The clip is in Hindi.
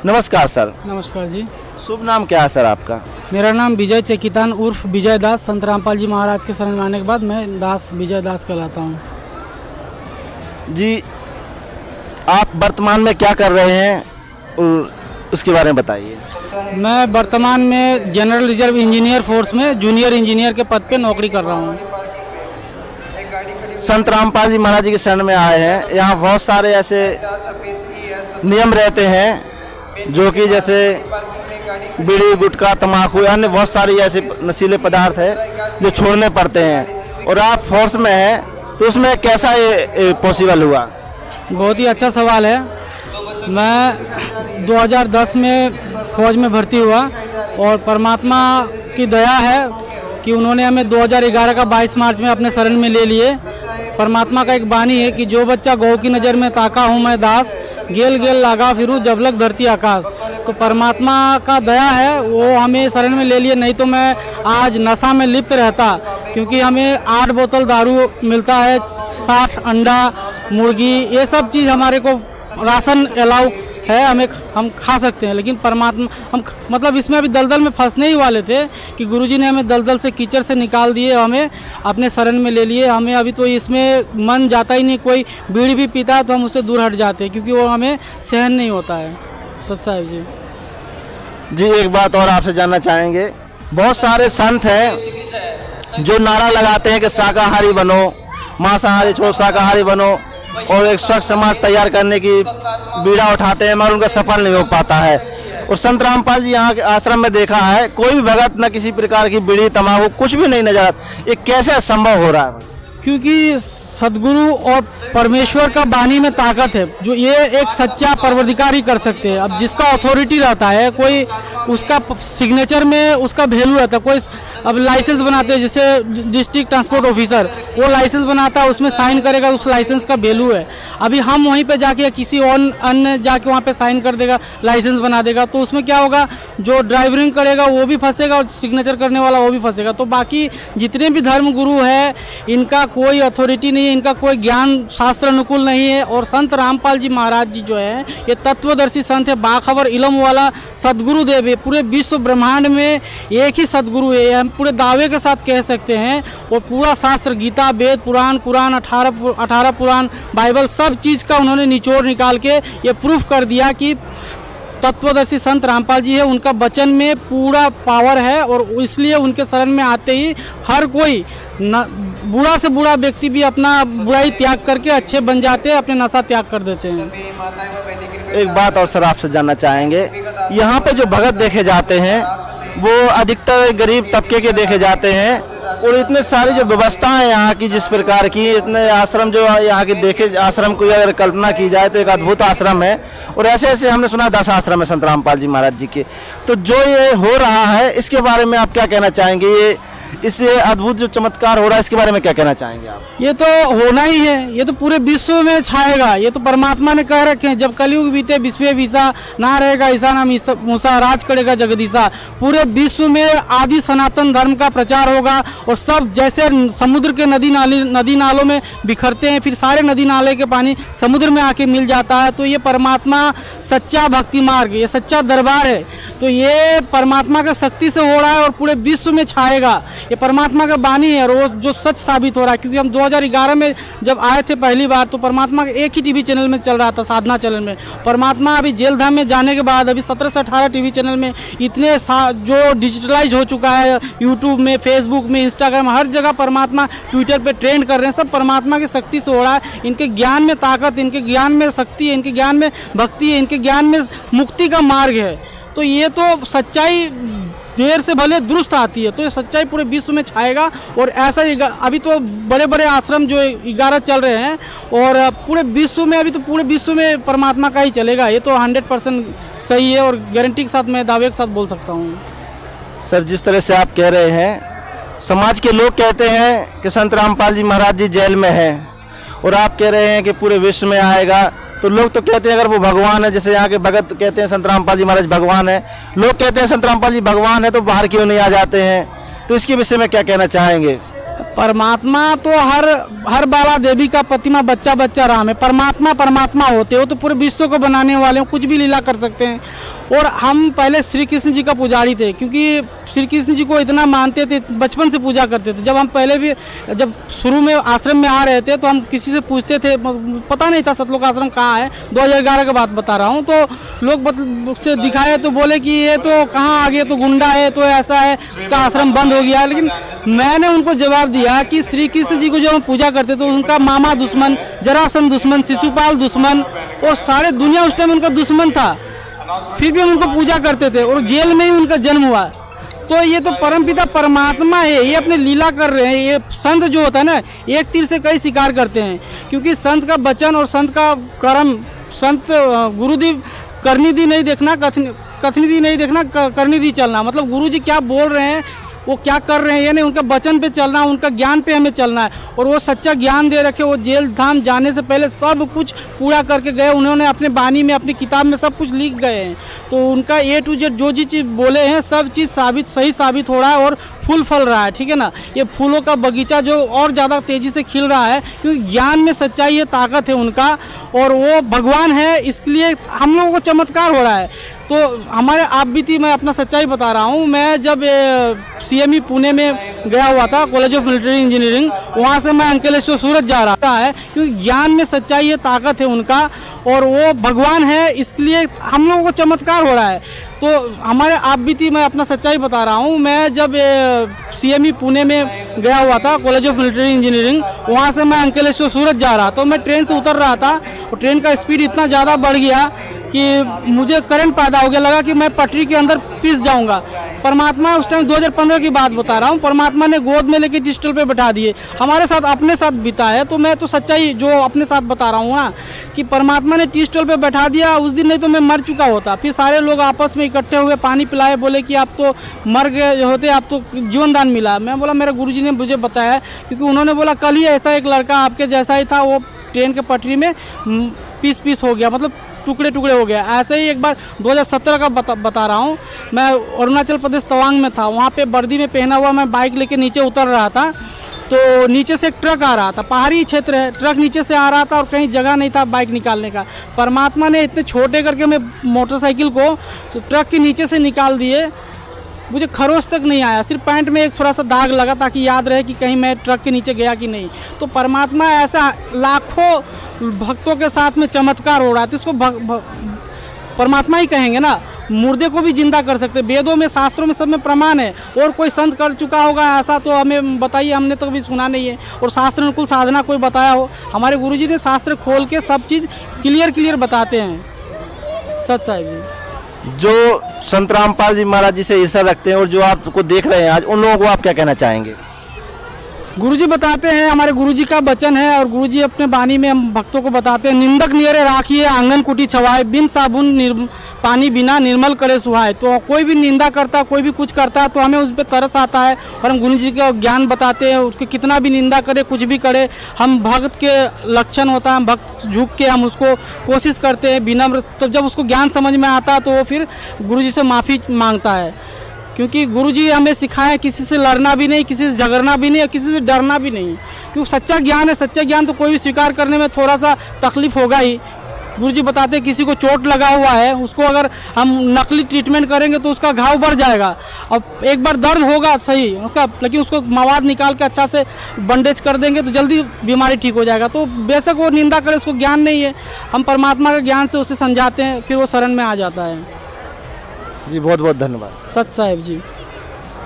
नमस्कार सर। नमस्कार जी। शुभ नाम क्या है सर आपका? मेरा नाम विजय चेकितान उर्फ विजय दास। संत रामपाल जी महाराज के शरण में आने के बाद मैं दास विजय दास कहलाता हूँ। जी, आप वर्तमान में क्या कर रहे हैं और उसके बारे में बताइए। मैं वर्तमान में जनरल रिजर्व इंजीनियर फोर्स में जूनियर इंजीनियर के पद पे नौकरी कर रहा हूँ। संत रामपाल जी महाराज जी के शरण में आए हैं। यहाँ बहुत सारे ऐसे नियम रहते हैं जो कि जैसे बीड़ी, गुटखा, तम्बाकू, अन्य बहुत सारी ऐसे नशीले पदार्थ है जो छोड़ने पड़ते हैं, और आप फोर्स में हैं तो उसमें कैसा ये पॉसिबल हुआ? बहुत ही अच्छा सवाल है। मैं 2010 में फौज में भर्ती हुआ और परमात्मा की दया है कि उन्होंने हमें 2011 का 22 मार्च में अपने शरण में ले लिए। परमात्मा का एक बानी है कि जो बच्चा गौ की नज़र में ताका हूँ मैं दास, गेल गेल लागा फिरूँ जब लग धरती आकाश। तो परमात्मा का दया है, वो हमें शरण में ले लिए, नहीं तो मैं आज नशा में लिप्त रहता। क्योंकि हमें 8 बोतल दारू मिलता है, 60 अंडा, मुर्गी, ये सब चीज़ हमारे को राशन अलाउ है, हम खा सकते हैं। लेकिन परमात्मा हम मतलब इसमें अभी दलदल में फंसने ही वाले थे कि गुरुजी ने हमें दलदल से, कीचड़ से निकाल दिए, हमें अपने शरण में ले लिए। हमें अभी तो इसमें मन जाता ही नहीं। कोई बीड़ी भी पीता है तो हम उससे दूर हट जाते हैं क्योंकि वो हमें सहन नहीं होता है। सच साहिब जी। जी, एक बात और आपसे जानना चाहेंगे। बहुत सारे संत हैं जो नारा लगाते हैं कि शाकाहारी बनो, मांसाहारी छोड़ो, शाकाहारी बनो, और एक स्वच्छ समाज तैयार करने की बीड़ा उठाते हैं, मगर उनका सफल नहीं हो पाता है। और संत रामपाल जी यहाँ के आश्रम में देखा है कोई भी भगत न किसी प्रकार की बीड़ी, तम्बाकू कुछ भी नहीं नजर आता। ये कैसे संभव हो रहा है? क्योंकि सदगुरु और परमेश्वर का बानी में ताकत है, जो ये एक सच्चा परवरदिगार ही कर सकते हैं। अब जिसका अथॉरिटी रहता है, कोई उसका सिग्नेचर में उसका वैल्यू रहता है। कोई अब लाइसेंस बनाते हैं, जैसे डिस्ट्रिक्ट ट्रांसपोर्ट ऑफिसर वो लाइसेंस बनाता है, उसमें साइन करेगा, उस लाइसेंस का वैल्यू है। अभी हम वहीं पे जाके किसी और अन्य जाके वहाँ पे साइन कर देगा, लाइसेंस बना देगा, तो उसमें क्या होगा, जो ड्राइवरिंग करेगा वो भी फंसेगा और सिग्नेचर करने वाला वो भी फंसेगा। तो बाकी जितने भी धर्म गुरु है इनका कोई अथॉरिटी नहीं है, इनका कोई ज्ञान शास्त्र अनुकूल नहीं है। और संत रामपाल जी महाराज जी जो है ये तत्वदर्शी संत है, बाखबर इल्म वाला सदगुरु देव है। पूरे विश्व ब्रह्मांड में एक ही सदगुरु है, हम पूरे दावे के साथ कह सकते हैं। और पूरा शास्त्र, गीता, वेद, पुराण, कुरान, 18 पुराण, बाइबल, सब चीज़ का उन्होंने निचोड़ निकाल के ये प्रूफ कर दिया कि तत्वदर्शी संत रामपाल जी है, उनका वचन में पूरा पावर है। और इसलिए उनके शरण में आते ही हर कोई बूढ़ा से बूढ़ा व्यक्ति भी अपना बुराई त्याग करके अच्छे बन जाते हैं, अपने नशा त्याग कर देते हैं। एक बात और सर आपसे जानना चाहेंगे। यहाँ पे जो भगत देखे जाते हैं वो अधिकतर गरीब तबके के देखे जाते हैं, और इतने सारी जो व्यवस्था है यहाँ की, जिस प्रकार की इतने आश्रम जो यहाँ के देखे, आश्रम को अगर कल्पना की जाए तो एक अद्भुत आश्रम है। और ऐसे ऐसे हमने सुना 10 आश्रम है संत रामपाल जी महाराज जी के। तो जो ये हो रहा है इसके बारे में आप क्या कहना चाहेंगे? ये इससे अद्भुत जो चमत्कार हो रहा है इसके बारे में क्या कहना चाहेंगे आप? ये तो होना ही है, ये तो पूरे विश्व में छाएगा। ये तो परमात्मा ने कह रखे हैं, जब कलयुग बीते विश्व विसा, ना रहेगा ईसा ना मूसा, राज करेगा जगदीशा। पूरे विश्व में आदि सनातन धर्म का प्रचार होगा। और सब जैसे समुद्र के नदी नालों में बिखरते हैं, फिर सारे नदी नाले के पानी समुद्र में आके मिल जाता है। तो ये परमात्मा सच्चा भक्ति मार्ग, ये सच्चा दरबार है। तो ये परमात्मा का शक्ति से हो रहा है और पूरे विश्व में छाएगा। ये परमात्मा का बानी है, रोज जो सच साबित हो रहा है। क्योंकि हम 2011 में जब आए थे पहली बार तो परमात्मा का एक ही टीवी चैनल में चल रहा था, साधना चैनल में। परमात्मा अभी जेल धाम में जाने के बाद अभी 17 से 18 टीवी चैनल में इतने जो डिजिटलाइज हो चुका है, यूट्यूब में, फेसबुक में, इंस्टाग्राम, हर जगह परमात्मा, ट्विटर पे ट्रेंड कर रहे हैं। सब परमात्मा की शक्ति से हो रहा है। इनके ज्ञान में ताकत, इनके ज्ञान में शक्ति है, इनके ज्ञान में भक्ति है, इनके ज्ञान में मुक्ति का मार्ग है। तो ये तो सच्चाई देर से भले दुरुस्त आती है, तो ये सच्चाई पूरे विश्व में छाएगा। और ऐसा ही अभी तो बड़े बड़े आश्रम जो 11 चल रहे हैं, और पूरे विश्व में अभी तो पूरे विश्व में परमात्मा का ही चलेगा। ये तो 100% सही है और गारंटी के साथ मैं दावे के साथ बोल सकता हूँ। सर, जिस तरह से आप कह रहे हैं, समाज के लोग कहते हैं कि संत रामपाल जी महाराज जी जेल में हैं, और आप कह रहे हैं कि पूरे विश्व में आएगा। तो लोग तो कहते हैं अगर वो भगवान है, जैसे यहाँ के भगत कहते हैं संत रामपाल जी महाराज भगवान है, लोग कहते हैं संत रामपाल जी भगवान है तो बाहर क्यों नहीं आ जाते हैं? तो इसके विषय में क्या कहना चाहेंगे? परमात्मा तो हर बाला देवी का प्रतिमा बच्चा बच्चा राम है। परमात्मा परमात्मा होते हो तो पूरे विश्व को बनाने वाले हो, कुछ भी लीला कर सकते हैं। और हम पहले श्री कृष्ण जी का पुजारी थे, क्योंकि श्री कृष्ण जी को इतना मानते थे, बचपन से पूजा करते थे। जब हम पहले भी जब शुरू में आश्रम में आ रहे थे तो हम किसी से पूछते थे, पता नहीं था सतलोक आश्रम कहाँ है, 2011 की बात बता रहा हूँ। तो लोग से दिखाए तो बोले कि ये तो कहाँ आ गए, तो गुंडा है, तो ऐसा है, उसका आश्रम बंद हो गया है। लेकिन मैंने उनको जवाब दिया कि श्री कृष्ण जी को जो हम पूजा करते थे, उनका मामा दुश्मन, जरासंध दुश्मन, शिशुपाल दुश्मन, और सारे दुनिया उस टाइम उनका दुश्मन था, फिर भी हम उनको पूजा करते थे। और जेल में ही उनका जन्म हुआ। तो ये तो परमपिता परमात्मा है, ये अपने लीला कर रहे हैं। ये संत जो होता है ना, एक तीर से कई शिकार करते हैं, क्योंकि संत का वचन और संत का कर्म, संत गुरुदी करनी दी नहीं देखना, कथनी दी नहीं देखना, करनी दी चलना। मतलब गुरु जी क्या बोल रहे हैं, वो क्या कर रहे हैं, ये नहीं, उनका वचन पे चलना, उनका ज्ञान पे हमें चलना है। और वो सच्चा ज्ञान दे रखे। वो जेल धाम जाने से पहले सब कुछ पूरा करके गए। उन्होंने अपने बानी में, अपनी किताब में सब कुछ लिख गए हैं। तो उनका A to Z जो चीज़ बोले हैं, सब चीज़ सही साबित हो रहा है और फूल फल रहा है। ठीक है ना, ये फूलों का बगीचा जो और ज़्यादा तेज़ी से खिल रहा है, क्योंकि ज्ञान में सच्चाई है, ताकत है उनका, और वो भगवान है। इसलिए हम लोगों को चमत्कार हो रहा है। तो हमारे आप बीती, मैं अपना सच्चाई बता रहा हूँ। मैं जब CME पुणे में गया हुआ था, कॉलेज ऑफ मिलिट्री इंजीनियरिंग, वहाँ से मैं अंकलेश्वर सूरत जा रहा है, क्योंकि ज्ञान में सच्चाई है, ताकत है उनका, और वो भगवान है। इसलिए हम लोगों को चमत्कार हो रहा है। तो हमारे आप बीती, मैं अपना सच्चाई बता रहा हूँ। मैं जब CME पुणे में गया हुआ था, कॉलेज ऑफ मिलिट्री इंजीनियरिंग, वहाँ से मैं अंकलेश्वर सूरत जा रहा था। तो मैं ट्रेन से उतर रहा था और ट्रेन का स्पीड इतना ज़्यादा बढ़ गया कि मुझे करंट पैदा हो गया, लगा कि मैं पटरी के अंदर पिस जाऊंगा। परमात्मा, उस टाइम 2015 की बात बता रहा हूँ, परमात्मा ने गोद में लेके टिस्टल पे बैठा दिए। हमारे साथ, अपने साथ बीता है। तो मैं तो सच्चाई जो अपने साथ बता रहा हूँ ना, कि परमात्मा ने टिस्टल पे बैठा दिया। उस दिन नहीं तो मैं मर चुका होता। फिर सारे लोग आपस में इकट्ठे हुए, पानी पिलाए, बोले कि आप तो मर गए होते, आप तो जीवन दान मिला। मैं बोला मेरे गुरुजी ने मुझे बताया, क्योंकि उन्होंने बोला कल ही ऐसा एक लड़का आपके जैसा ही था, वो ट्रेन के पटरी में पीस हो गया, मतलब टुकड़े टुकड़े हो गया। ऐसे ही एक बार 2017 का बता रहा हूँ, मैं अरुणाचल प्रदेश तवांग में था। वहाँ पे वर्दी में पहना हुआ मैं बाइक लेके नीचे उतर रहा था। तो नीचे से एक ट्रक आ रहा था, पहाड़ी क्षेत्र है, ट्रक नीचे से आ रहा था और कहीं जगह नहीं था बाइक निकालने का। परमात्मा ने इतने छोटे करके मैं मोटरसाइकिल को तो ट्रक के नीचे से निकाल दिए। मुझे खरोच तक नहीं आया, सिर्फ पैंट में एक थोड़ा सा दाग लगा, ताकि याद रहे कि कहीं मैं ट्रक के नीचे गया कि नहीं। तो परमात्मा ऐसा लाखों भक्तों के साथ में चमत्कार हो रहा है। तो इसको परमात्मा ही कहेंगे ना। मुर्दे को भी जिंदा कर सकते, वेदों में, शास्त्रों में, सब में प्रमाण है। और कोई संत कर चुका होगा ऐसा तो हमें बताइए, हमने तो कभी सुना नहीं है। और शास्त्र अनुकूल साधना कोई बताया हो, हमारे गुरुजी ने शास्त्र खोल के सब चीज़ क्लियर बताते हैं। सच साहिब जी, जो संत रामपाल जी महाराज जी से ईर्ष्या रखते हैं और जो आपको देख रहे हैं आज, उन लोगों को आप क्या कहना चाहेंगे? गुरुजी बताते हैं, हमारे गुरुजी का वचन है, और गुरुजी अपने बानी में हम भक्तों को बताते हैं, निंदक नियरे राखिए आंगन कुटी छवाए, बिन साबुन पानी बिना निर्मल करे सुहाए। तो कोई भी निंदा करता, कोई भी कुछ करता है तो हमें उस पर तरस आता है, और हम गुरुजी का ज्ञान बताते हैं। उसके कितना भी निंदा करे, कुछ भी करे, हम भक्त के लक्षण होता है, हम भक्त झुक के हम उसको कोशिश करते हैं विनम्र। तो जब उसको ज्ञान समझ में आता है तो वो फिर गुरुजी से माफ़ी मांगता है, क्योंकि गुरुजी हमें सिखाए किसी से लड़ना भी नहीं, किसी से झगड़ना भी नहीं, और किसी से डरना भी नहीं। क्योंकि सच्चा ज्ञान है, सच्चा ज्ञान तो कोई भी स्वीकार करने में थोड़ा सा तकलीफ होगा ही। गुरुजी बताते हैं किसी को चोट लगा हुआ है, उसको अगर हम नकली ट्रीटमेंट करेंगे तो उसका घाव बढ़ जाएगा। अब एक बार दर्द होगा सही उसका, लेकिन उसको मवाद निकाल के अच्छा से बंडेज कर देंगे तो जल्दी बीमारी ठीक हो जाएगा। तो बेशक वो निंदा करे, उसको ज्ञान नहीं है, हम परमात्मा के ज्ञान से उसे समझाते हैं, फिर वो शरण में आ जाता है। जी बहुत बहुत धन्यवाद। सच साहिब जी।